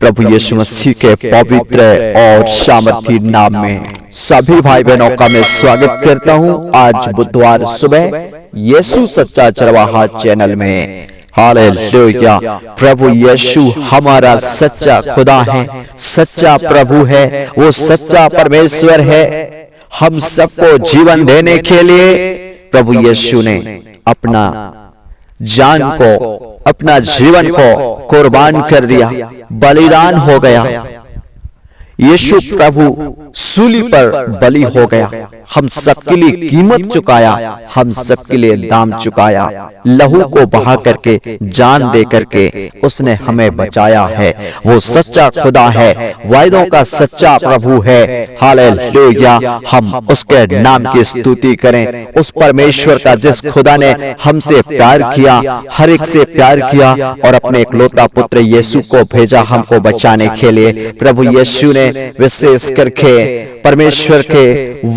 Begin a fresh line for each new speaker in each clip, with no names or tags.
प्रभु यीशु मसीह के पवित्र और सामर्थी नाम में सभी भाई बहनों का मैं स्वागत करता हूं। आज बुधवार सुबह यीशु सच्चा चरवाहा चैनल में। हालेलुया। प्रभु यीशु हमारा सच्चा खुदा है, सच्चा प्रभु है, वो सच्चा परमेश्वर है। हम सबको जीवन देने के लिए प्रभु यीशु ने अपना जान को, अपना जीवन को कुर्बान कर दिया, बलिदान हो गया। यीशु प्रभु सूली पर बलि हो गया, हम सबके लिए कीमत चुकाया, हम सबके लिए दाम चुकाया, लहू को बहा करके, जान दे करके उसने हमें बचाया है। वो सच्चा खुदा है, वायदों का सच्चा प्रभु है। हालेलुया। हम उसके नाम की स्तुति करें, उस परमेश्वर का जिस खुदा ने हमसे प्यार किया, हर एक से प्यार किया और अपने इकलौता पुत्र यीशु को भेजा हमको बचाने के लिए। प्रभु यीशु ने विशेष करके परमेश्वर के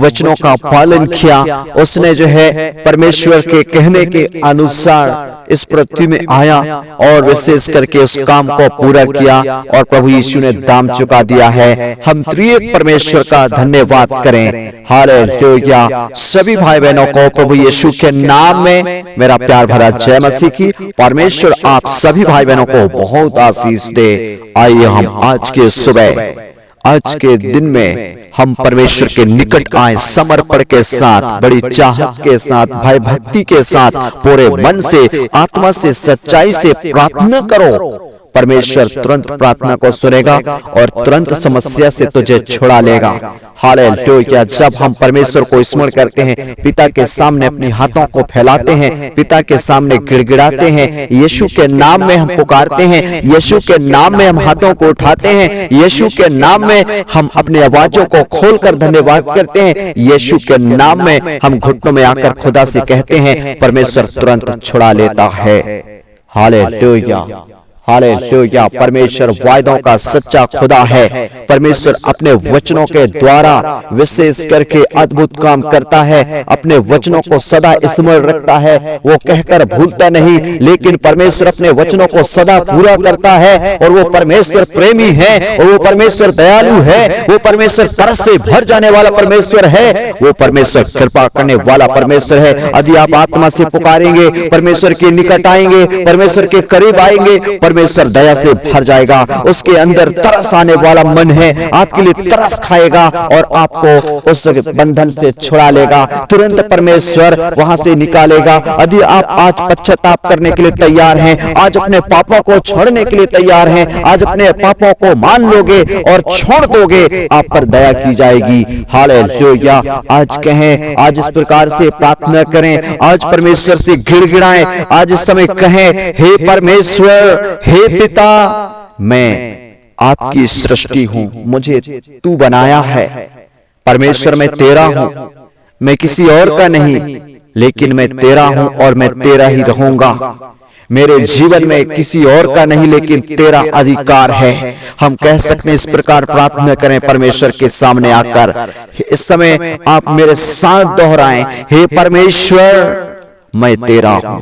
वचनों का पालन किया। उसने जो है परमेश्वर के कहने के अनुसार इस पृथ्वी में आया और विशेष करके उस काम को पूरा किया और प्रभु यीशु ने दाम चुका दिया है। हम त्रिएक परमेश्वर का धन्यवाद करें। हालेलुया। सभी भाई बहनों को प्रभु यीशु के नाम में मेरा प्यार भरा जय मसीह की। परमेश्वर आप सभी भाई बहनों को बहुत आशीष दे। आइए हम आज के सुबह, आज के दिन में हम परमेश्वर के निकट आए, समर्पण के साथ, बड़ी चाहत के साथ, भय भक्ति के साथ, पूरे मन से, आत्मा से, सच्चाई से प्रार्थना करो। परमेश्वर तुरंत प्रार्थना को सुनेगा और तुरंत समस्या से तुझे छुड़ा लेगा। हालेलुया। जब हम परमेश्वर को स्मरण करते हैं, पिता के सामने अपने हाथों को फैलाते हैं, पिता के सामने गिड़गिड़ाते हैं, यीशु के नाम में हम पुकारते हैं, यीशु के नाम में हम हाथों को उठाते हैं, यीशु के नाम में हम अपनी आवाजों को खोलकर धन्यवाद करते हैं, यीशु के नाम में हम घुटनों में आकर खुदा से कहते हैं, परमेश्वर तुरंत छुड़ा लेता है। हालेलुया। हालेलुया। परमेश्वर वायदों का सच्चा खुदा है। परमेश्वर अपने वचनों के द्वारा विशेष करके अद्भुत काम करता है, अपने वचनों को सदा स्मरण रखता है। वो कहकर भूलता नहीं, लेकिन परमेश्वर अपने वचनों को सदा पूरा करता है। और वो परमेश्वर प्रेमी है, और वो परमेश्वर दयालु है, वो परमेश्वर तरस से भर जाने वाला परमेश्वर है, वो परमेश्वर कृपा करने वाला परमेश्वर है। यदि आप आत्मा से पुकारेंगे, परमेश्वर के निकट आएंगे, परमेश्वर के करीब आएंगे, परमेश्वर दया से भर जाएगा। उसके अंदर तरस आने वाला मन है, आपके लिए तरस खाएगा और आपको उस बंधन से छुड़ा लेगा। तुरंत परमेश्वर वहां से निकालेगा। यदि आप आज पश्चाताप करने के लिए तैयार हैं, आज अपने पापों को छोड़ने के लिए तैयार हैं, आज अपने पापों को मान लोगे और छोड़ दोगे, आप पर दया की जाएगी। हालेलुया। आज कहें, आज इस प्रकार से प्रार्थना करें, आज परमेश्वर से गिड़गिड़ाएं, आज इस समय कहें, हे परमेश्वर, हे पिता, मैं आपकी सृष्टि हूं, मुझे तू बनाया है। परमेश्वर मैं तेरा हूं, मैं किसी और का नहीं, लेकिन मैं तेरा हूं और मैं तेरा ही रहूंगा। मेरे जीवन में किसी और का नहीं, लेकिन तेरा अधिकार है। हम कह सकते हैं, इस प्रकार प्रार्थना करें परमेश्वर के सामने आकर। इस समय आप मेरे साथ दोहराएं, हे परमेश्वर मैं तेरा हूं,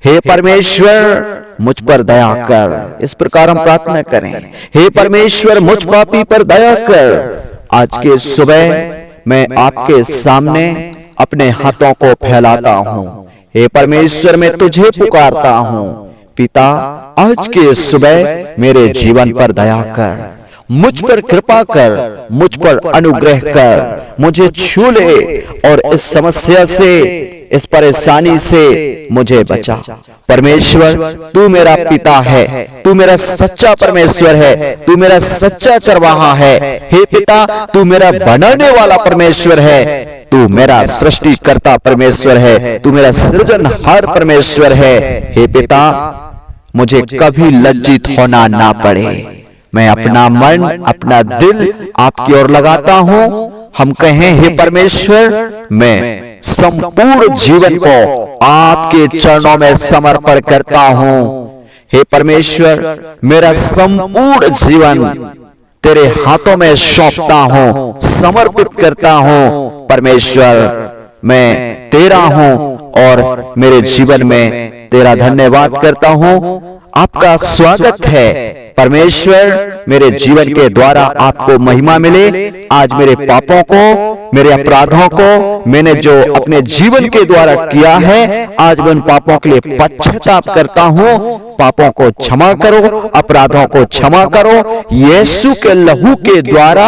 हे परमेश्वर मुझ पर दया कर। इस प्रकार हम प्रार्थना करें, हे परमेश्वर मुझ पापी पर दया कर। आज के सुबह मैं आपके सामने अपने हाथों को फैलाता हूं। हे परमेश्वर मैं तुझे पुकारता हूं। पिता, आज के सुबह मेरे जीवन पर दया कर, मुझ पर कृपा कर, मुझ पर अनुग्रह कर, मुझे छू ले और इस समस्या से, इस परेशानी से मुझे बचा। परमेश्वर तू मेरा पिता है, तू मेरा सच्चा परमेश्वर है, तू मेरा सच्चा चरवाहा है। हे पिता, तू मेरा बनाने वाला परमेश्वर है, तू मेरा सृष्टिकर्ता परमेश्वर है, तू मेरा सृजनहार परमेश्वर है। हे पिता, मुझे कभी लज्जित होना ना पड़े। मैं अपना मन, अपना दिल आपकी ओर लगाता हूं। हम कहें, हे परमेश्वर मैं संपूर्ण जीवन को आपके चरणों में समर्पण करता हूं। हे परमेश्वर, मेरा संपूर्ण जीवन तेरे हाथों में सौंपता हूं, समर्पित करता हूं। परमेश्वर मैं तेरा हूं और मेरे जीवन में तेरा धन्यवाद करता हूं। आपका स्वागत है परमेश्वर मेरे जीवन के द्वारा आपको महिमा मिले। आज मेरे पापों को, मेरे अपराधों को मैंने जो अपने जीवन के द्वारा किया है, आज मैं उन पापों के लिए पश्चाताप करता हूँ। पापों को क्षमा करो, अपराधों को क्षमा करो। यीशु के लहू के द्वारा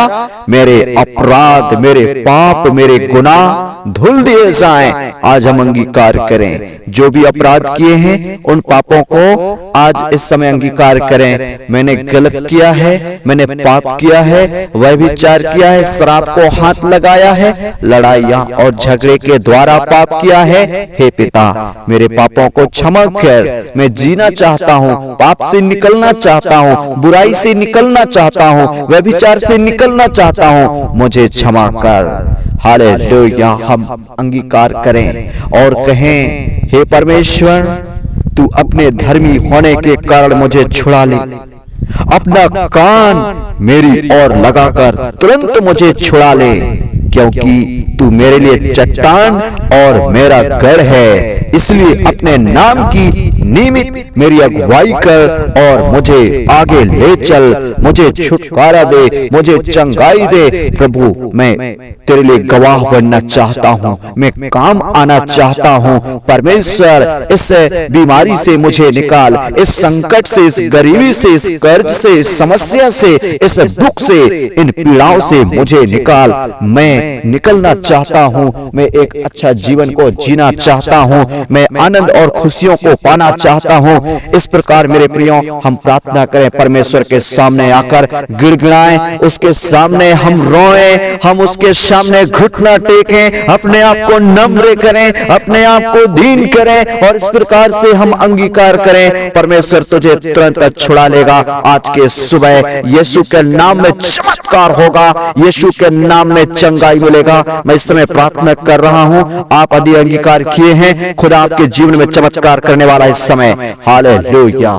मेरे अपराध, मेरे पाप, मेरे गुनाह धुल दिए जाएं। आज हम अंगीकार करें, जो भी अपराध किए हैं उन पापों को आज इस समय अंगीकार करें। मैंने गलत किया है, मैंने पाप किया है, व्यभिचार किया है, शराब को हाथ लगाया है, लड़ाइयां और झगड़े के द्वारा पाप किया है। हे पिता, मेरे पापों को क्षमा कर। मैं जीना चाहता हूँ, पाप से निकलना चाहता हूँ, बुराई से निकलना चाहता हूँ, व्यभिचार से निकलना चाहता हूँ, मुझे क्षमा कर। हालेलुया। हम अंगीकार करें और कहें, हे परमेश्वर, तू अपने धर्मी होने के कारण मुझे छुड़ा ले। अपना कान मेरी ओर लगाकर तुरंत मुझे छुड़ा ले, क्योंकि तू मेरे लिए चट्टान और मेरा गढ़ है। इसलिए अपने नाम की निमित्त मेरी अगुवाई कर और मुझे आगे ले चल, मुझे छुटकारा दे, मुझे चंगाई दे। प्रभु, मैं तेरे लिए गवाह बनना चाहता हूँ, मैं काम आना चाहता हूँ। परमेश्वर, इस बीमारी से मुझे निकाल, इस संकट से, इस गरीबी से, इस कर्ज से, इस समस्या से, इस दुख से, इन पीड़ाओं से मुझे निकाल। मैं निकलना चाहता हूँ, मैं एक अच्छा जीवन को जीना चाहता हूँ, मैं आनंद और खुशियों को पाना चाहता हूँ। इस प्रकार मेरे प्रियो, हम प्रार्थना करें, परमेश्वर के सामने आकर गिड़गिड़ाएं, उसके सामने हम रोएं, हम उसके सामने घुटना टेकें, अपने आप को नम्र करें, अपने आप को दीन करें और इस प्रकार से हम अंगीकार करें। परमेश्वर तुझे तुरंत छुड़ा लेगा। आज के सुबह यीशु के नाम में चमत्कार होगा, यीशु के नाम में चंगाई मिलेगा। मैं इस समय प्रार्थना कर रहा हूँ, आप यदि अंगीकार किए हैं, खुदा आपके जीवन में चमत्कार करने वाला इस समय। Hallelujah,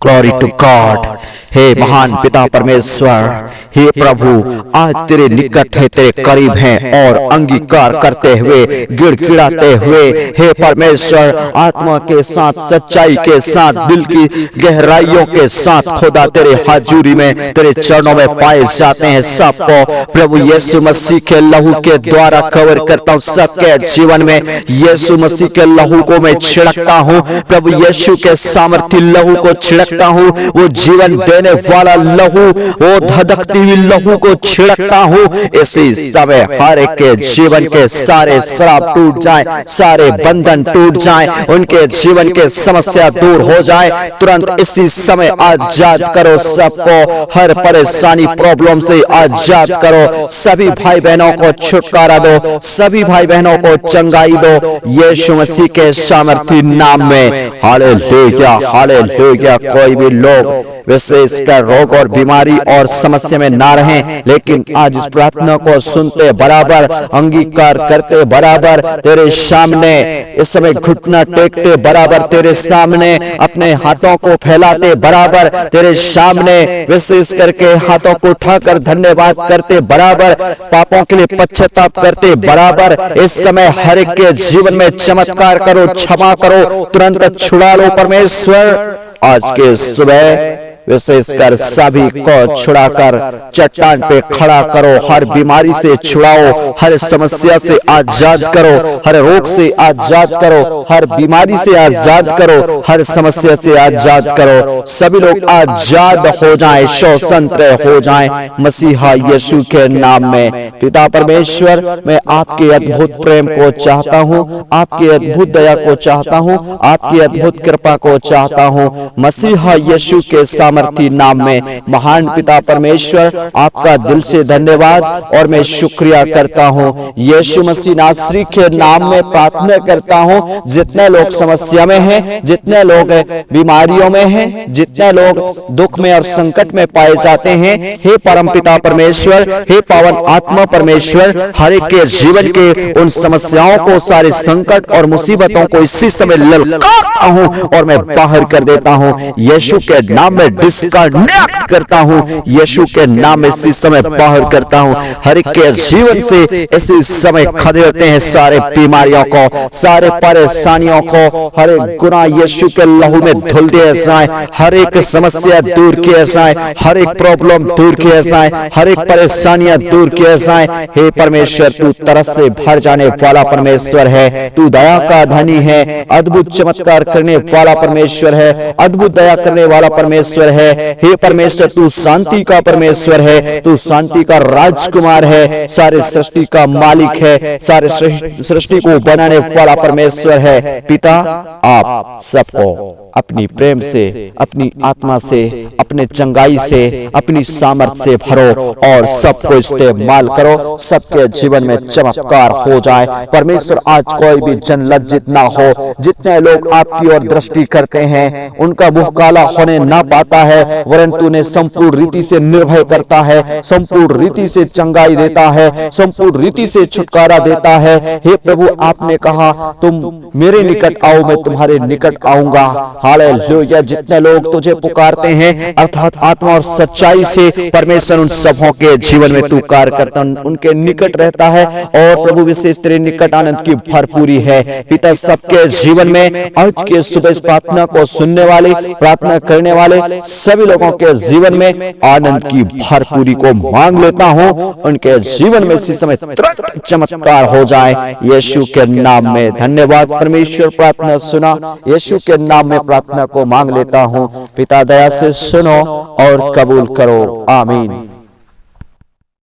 glory to God. हे महान पिता परमेश्वर, हे प्रभु, आज तेरे निकट है, तेरे करीब हैं और अंगीकार करते हुए, गिड़गिड़ाते हुए, हे परमेश्वर, आत्मा के साथ, सच्चाई के साथ, दिल की गहराइयों के साथ खुदा तेरे हाजुरी में, तेरे चरणों में पाए जाते हैं। सबको प्रभु यीशु मसीह के लहू के द्वारा कवर करता हूँ। सबके जीवन में यीशु मसीह के लहू को मैं छिड़कता हूँ, प्रभु यीशु के सामर्थी लहू को छिड़कता हूँ। वो जीवन देने वाला लहू, वो धधकती हुई लहू को छिड़कता हूँ। इसी समय हर एक के जीवन के सारे श्राप टूट जाएं, सारे बंधन टूट जाएं, उनके जीवन के समस्या दूर हो जाए। तुरंत इसी समय आजाद करो सबको, हर परेशानी प्रॉब्लम से आजाद करो। सभी भाई बहनों को छुटकारा दो, सभी भाई बहनों को चंगाई दो, यीशु मसीह के सामर्थी नाम में। Hallelujah, hallelujah. कोई भी लोग विशेषकर रोग और बीमारी और समस्या में ना रहें, लेकिन आज इस प्रार्थना को सुनते बराबर, अंगीकार करते बराबर, तेरे सामने इस समय घुटना टेकते बराबर, तेरे सामने अपने हाथों को फैलाते बराबर, तेरे सामने विशेष करके हाथों को उठाकर धन्यवाद करते बराबर, पापों के लिए पश्चाताप करते बराबर। इस समय हर एक के जीवन में चमत्कार करो, क्षमा करो, तुरंत छुड़ा लो परमेश्वर। आज के सुबह विशेषकर सभी को छुड़ाकर चट्टान पे खड़ा करो, हर बीमारी से छुड़ाओ, हर समस्या से आजाद करो, हर रोग से आजाद करो, हर बीमारी से आजाद करो, हर समस्या से आजाद करो। सभी लोग आजाद हो जाएं, स्वतंत्र हो जाएं मसीहा यीशु के नाम में। पिता परमेश्वर, मैं आपके अद्भुत प्रेम को चाहता हूँ, आपके अद्भुत दया को चाहता हूँ, आपकी अद्भुत कृपा को चाहता हूँ मसीहा यीशु के सामर्थी नाम में। महान पिता परमेश्वर, आपका दिल से धन्यवाद और मैं शुक्रिया करता हूँ। यीशु मसीह नासरी के नाम में प्रार्थना करता हूँ। जितने लोग समस्या में हैं, जितने लोग बीमारियों में हैं, जितने लोग दुख में और संकट में पाए जाते हैं, हे परम पिता परमेश्वर, हे पावन आत्मा परमेश्वर, हर एक के जीवन के उन समस्याओं को, सारे संकट और मुसीबतों को इसी समय ललकारता हूँ और मैं बाहर कर देता हूँ। यीशु के नाम में इसका न्याय करता हूँ यीशु के नाम में इसी समय बाहर करता हूँ। हर एक के जीवन से इसी समय खदेड़ते हैं सारे बीमारियों को, सारे परेशानियों को, हर एक गुनाह यीशु के लहू में धुल दिए जाए, हर एक समस्या दूर किए जाए, हर एक प्रॉब्लम दूर किए जाए, हर एक परेशानियां दूर किए जाए। हे परमेश्वर, तू तरस से भर जाने वाला परमेश्वर है, तू दया का धनी है, अद्भुत चमत्कार करने वाला परमेश्वर है, अद्भुत दया करने वाला परमेश्वर है। हे परमेश्वर, तू शांति का परमेश्वर है, तू शांति का राजकुमार है, सारे सृष्टि का मालिक है, सारे सृष्टि को बनाने वाला परमेश्वर है। पिता, आप सबको अपनी प्रेम से, अपनी आत्मा से, अपने चंगाई से, अपनी सामर्थ्य से भरो और सबको इस्तेमाल करो, सबके जीवन में चमत्कार हो जाए। परमेश्वर, आज कोई भी जन लज्जित ना हो। जितने लोग आपकी ओर दृष्टि करते हैं उनका मुंह काला होने ना पाता है, वरन तूने संपूर्ण रीति से निर्भय करता है, संपूर्ण रीति से चंगाई देता है, संपूर्ण रीति से छुटकारा देता है। हे प्रभु, आपने कहा तुम मेरे निकट आओ, मैं तुम्हारे निकट आऊंगा। हालेलुया। जितने लोग तुझे पुकारते हैं अर्थात आत्मा और सच्चाई से, परमेश्वर उन सबों के जीवन में तू कार्य करता, उनके निकट रहता है। और प्रभु, विशेष तेरे निकट आनंद की भरपूरी है। पिता, सबके जीवन में आज के सुबह इस प्रार्थना को सुनने वाले, प्रार्थना करने वाले सभी लोगों के जीवन में आनंद की भरपूरी को मांग लेता हूँ। उनके जीवन में इसी समय तुरंत चमत्कार हो जाए यीशु के नाम में। धन्यवाद परमेश्वर, प्रार्थना सुना, यीशु के नाम में प्रार्थना को मांग लेता हूँ। पिता, दया से सुनो और कबूल करो। आमीन।